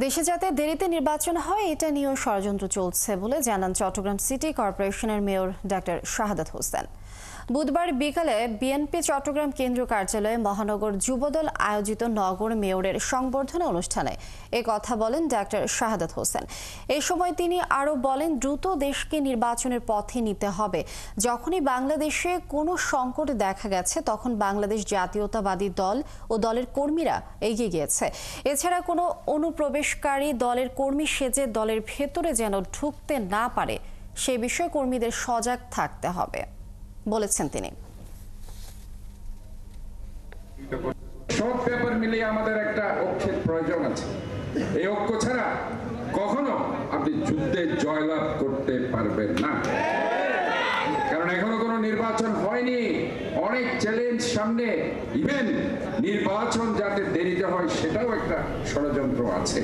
দেশে যাতে দেরিতে নির্বাচন হয় এটা নিয়েও ষড়যন্ত্র চলছে বলে জানান চট্টগ্রাম সিটি কর্পোরেশনের মেয়র ডাক্তার শাহাদাত হোসেন। বুধবার বিকালে বিএনপি চট্টগ্রাম কেন্দ্রীয় কার্যালয়ে মহানগর যুবদল আয়োজিত নগর মেয়রের সংবর্ধনা অনুষ্ঠানে এ কথা বলেন ডাক্তার শাহাদাত হোসেন। এ সময় তিনি আরও বলেন, দ্রুত দেশকে নির্বাচনের পথে নিতে হবে। যখনই বাংলাদেশে কোনো সংকট দেখা গেছে তখন বাংলাদেশ জাতীয়তাবাদী দল ও দলের কর্মীরা এগিয়ে গিয়েছে। এছাড়া কোনো অনুপ্রবেশকারী দলের কর্মী সেজে দলের ভেতরে যেন ঢুকতে না পারে সে বিষয়ে কর্মীদের সজাগ থাকতে হবে বলেছেন তিনি। সব ব্যাপার মিলিয়ে আমাদের একটা ঐক্যের প্রয়োজন আছে। এই ঐক্য ছাড়া কখনো আপনি যুদ্ধে জয়লাভ করতে পারবেন না, কারণ এখনো কোনো নির্বাচন হয়নি, অনেক চ্যালেঞ্জ সামনে। ইভেন নির্বাচন যাতে দেরিতে হয় সেটাও একটা ষড়যন্ত্র আছে।